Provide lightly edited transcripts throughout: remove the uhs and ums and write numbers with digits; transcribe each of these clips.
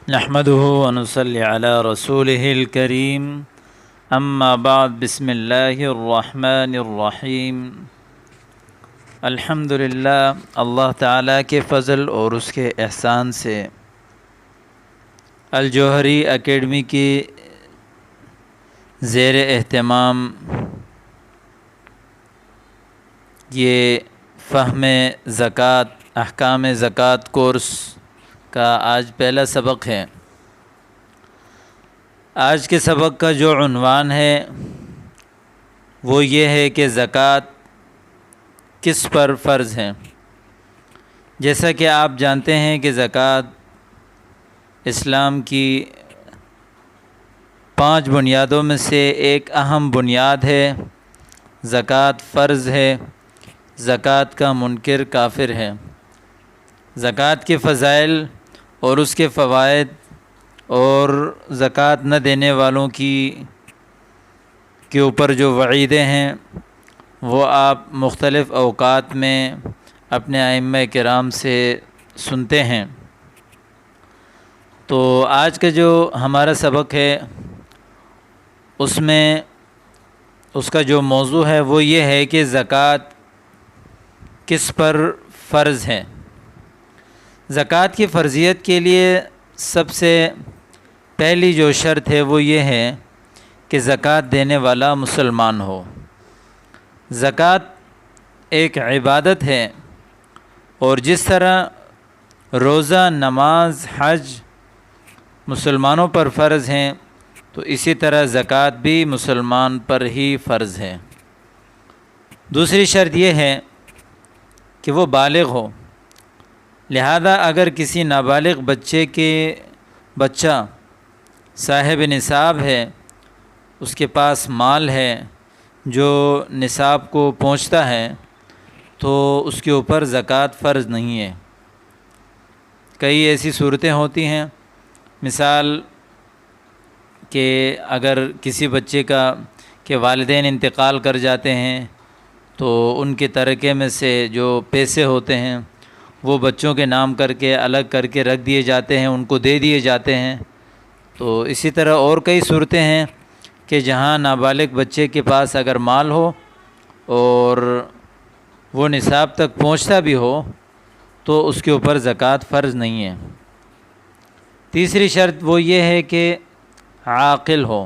نحمده ونصلي على رسوله الكريم اما بعد بسم اللہ الرحمن الرحیم الحمدللہ اللہ تعالیٰ کے فضل اور اس کے احسان سے الجوہری اکیڈمی کی زیر اہتمام یہ فہم زکوٰۃ احکام زکوٰۃ کورس کا آج پہلا سبق ہے۔ آج کے سبق کا جو عنوان ہے وہ یہ ہے کہ زکوٰۃ کس پر فرض ہے۔ جیسا کہ آپ جانتے ہیں کہ زکوٰۃ اسلام کی 5 بنیادوں میں سے ایک اہم بنیاد ہے۔ زکوٰۃ فرض ہے، زکوٰۃ کا منکر کافر ہے۔ زکوٰۃ کے فضائل اور اس کے فوائد اور زکوٰۃ نہ دینے والوں کے اوپر جو وعیدیں ہیں وہ آپ مختلف اوقات میں اپنے ائمہ کرام سے سنتے ہیں۔ تو آج کا جو ہمارا سبق ہے اس میں اس کا جو موضوع ہے وہ یہ ہے کہ زکوٰۃ کس پر فرض ہے۔ زکوٰۃ کی فرضیت کے لیے سب سے پہلی جو شرط ہے وہ یہ ہے کہ زکوٰۃ دینے والا مسلمان ہو۔ زکوٰۃ ایک عبادت ہے اور جس طرح روزہ، نماز، حج مسلمانوں پر فرض ہیں تو اسی طرح زکوٰۃ بھی مسلمان پر ہی فرض ہے۔ دوسری شرط یہ ہے کہ وہ بالغ ہو، لہذا اگر کسی نابالغ بچہ صاحب نصاب ہے، اس کے پاس مال ہے جو نصاب کو پہنچتا ہے تو اس کے اوپر زکوٰۃ فرض نہیں ہے۔ کئی ایسی صورتیں ہوتی ہیں، مثال کہ اگر کسی بچے کے والدین انتقال کر جاتے ہیں تو ان کے ترکے میں سے جو پیسے ہوتے ہیں وہ بچوں کے نام کر کے الگ کر کے رکھ دیے جاتے ہیں، ان کو دے دیے جاتے ہیں۔ تو اسی طرح اور کئی صورتیں ہیں کہ جہاں نابالغ بچے کے پاس اگر مال ہو اور وہ نصاب تک پہنچتا بھی ہو تو اس کے اوپر زکوٰۃ فرض نہیں ہے۔ تیسری شرط وہ یہ ہے کہ عاقل ہو،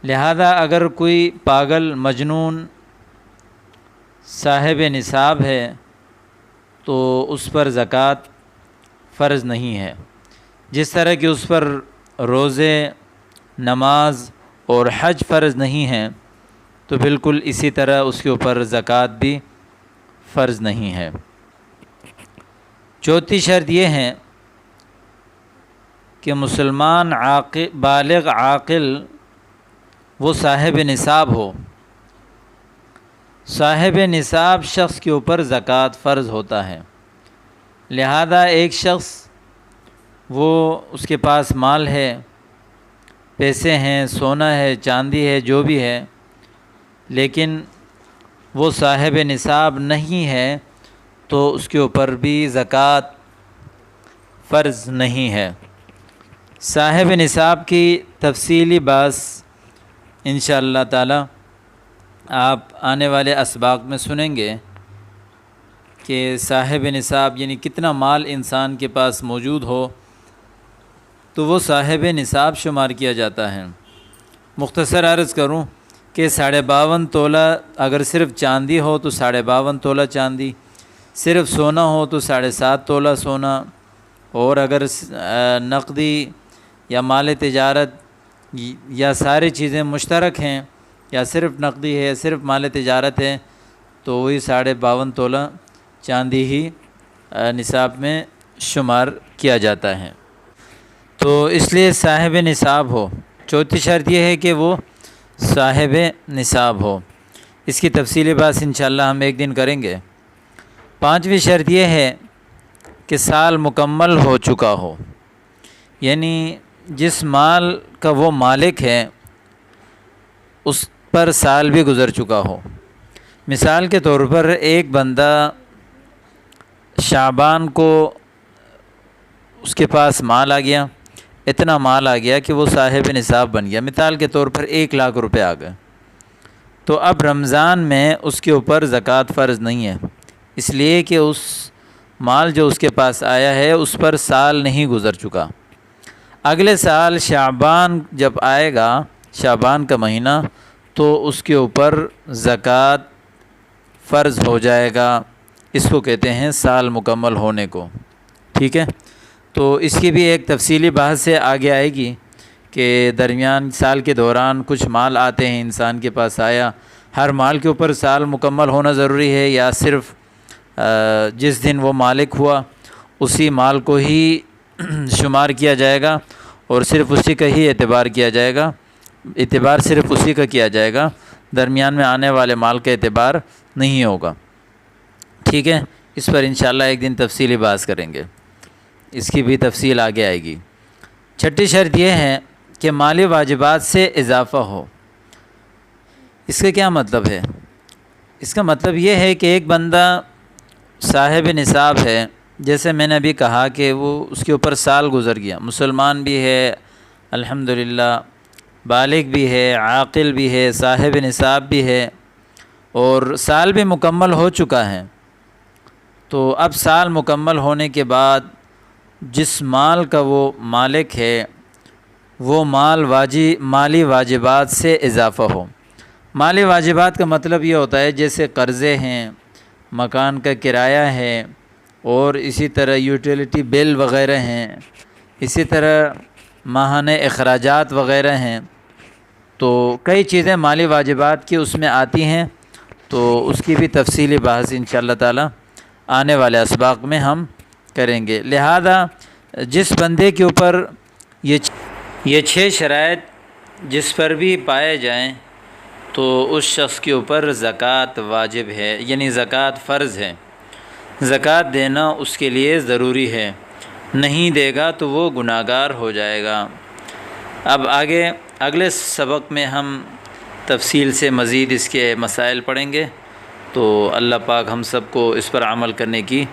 لہذا اگر کوئی پاگل مجنون صاحب نصاب ہے تو اس پر زکوٰۃ فرض نہیں ہے۔ جس طرح کہ اس پر روزے، نماز اور حج فرض نہیں ہیں تو بالکل اسی طرح اس کے اوپر زکوٰۃ بھی فرض نہیں ہے۔ چوتھی شرط یہ ہے کہ مسلمان بالغ عاقل وہ صاحب نصاب ہو۔ صاحب نصاب شخص کے اوپر زکوٰۃ فرض ہوتا ہے، لہذا ایک شخص وہ اس کے پاس مال ہے، پیسے ہیں، سونا ہے، چاندی ہے، جو بھی ہے، لیکن وہ صاحب نصاب نہیں ہے تو اس کے اوپر بھی زکوٰۃ فرض نہیں ہے۔ صاحب نصاب کی تفصیلی بحث انشاءاللہ تعالی آپ آنے والے اسباق میں سنیں گے کہ صاحب نصاب یعنی کتنا مال انسان کے پاس موجود ہو تو وہ صاحب نصاب شمار کیا جاتا ہے۔ مختصر عرض کروں کہ 52.5 تولہ اگر صرف چاندی ہو تو 52.5 تولہ چاندی، صرف سونا ہو تو 7.5 تولہ سونا، اور اگر نقدی یا مال تجارت یا ساری چیزیں مشترک ہیں یا صرف نقدی ہے، صرف مال تجارت ہے تو وہی 52.5 تولہ چاندی ہی نصاب میں شمار کیا جاتا ہے۔ تو اس لیے صاحب نصاب ہو۔ چوتھی شرط یہ ہے کہ وہ صاحب نصاب ہو۔ اس کی تفصیلی بات انشاءاللہ ہم ایک دن کریں گے۔ 5ویں شرط یہ ہے کہ سال مکمل ہو چکا ہو، یعنی جس مال کا وہ مالک ہے اس پر سال بھی گزر چکا ہو۔ مثال کے طور پر ایک بندہ شعبان کو اس کے پاس مال آ گیا، اتنا مال آ گیا کہ وہ صاحب نصاب بن گیا، مثال کے طور پر 1,00,000 روپے آ گئے، تو اب رمضان میں اس کے اوپر زکوٰۃ فرض نہیں ہے، اس لیے کہ اس مال جو اس کے پاس آیا ہے اس پر سال نہیں گزر چکا۔ اگلے سال شعبان جب آئے گا، شعبان کا مہینہ، تو اس کے اوپر زکوٰۃ فرض ہو جائے گا، اس کو کہتے ہیں سال مکمل ہونے کو، ٹھیک ہے۔ تو اس کی بھی ایک تفصیلی بحث سے آگے آئے گی کہ درمیان سال کے دوران کچھ مال آتے ہیں، انسان کے پاس آیا، ہر مال کے اوپر سال مکمل ہونا ضروری ہے یا صرف جس دن وہ مالک ہوا اسی مال کو ہی شمار کیا جائے گا اور صرف اسی کا ہی اعتبار کیا جائے گا، اعتبار صرف اسی کا کیا جائے گا، درمیان میں آنے والے مال کا اعتبار نہیں ہوگا، ٹھیک ہے۔ اس پر انشاءاللہ ایک دن تفصیلی بحث کریں گے، اس کی بھی تفصیل آگے آئے گی۔ چھٹی شرط یہ ہے کہ مالی واجبات سے اضافہ ہو۔ اس کا کیا مطلب ہے؟ اس کا مطلب یہ ہے کہ ایک بندہ صاحب نصاب ہے، جیسے میں نے ابھی کہا کہ وہ اس کے اوپر سال گزر گیا، مسلمان بھی ہے الحمدللہ، بالغ بھی ہے، عاقل بھی ہے، صاحب نصاب بھی ہے، اور سال بھی مکمل ہو چکا ہے، تو اب سال مکمل ہونے کے بعد جس مال کا وہ مالک ہے وہ مالی واجبات سے اضافہ ہو۔ مالی واجبات کا مطلب یہ ہوتا ہے جیسے قرضے ہیں، مکان کا کرایہ ہے، اور اسی طرح یوٹیلیٹی بل وغیرہ ہیں، اسی طرح ماہانہ اخراجات وغیرہ ہیں، تو کئی چیزیں مالی واجبات کی اس میں آتی ہیں، تو اس کی بھی تفصیلی بحث انشاءاللہ تعالی آنے والے اسباق میں ہم کریں گے۔ لہذا جس بندے کے اوپر یہ 6 شرائط جس پر بھی پائے جائیں تو اس شخص کے اوپر زکوٰۃ واجب ہے، یعنی زکوٰۃ فرض ہے، زکوٰۃ دینا اس کے لیے ضروری ہے، نہیں دے گا تو وہ گناہگار ہو جائے گا۔ اب آگے اگلے سبق میں ہم تفصیل سے مزید اس کے مسائل پڑھیں گے، تو اللہ پاک ہم سب کو اس پر عمل کرنے کی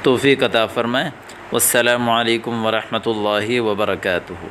توفیق عطا فرمائے۔ والسلام علیکم ورحمۃ اللہ وبرکاتہ۔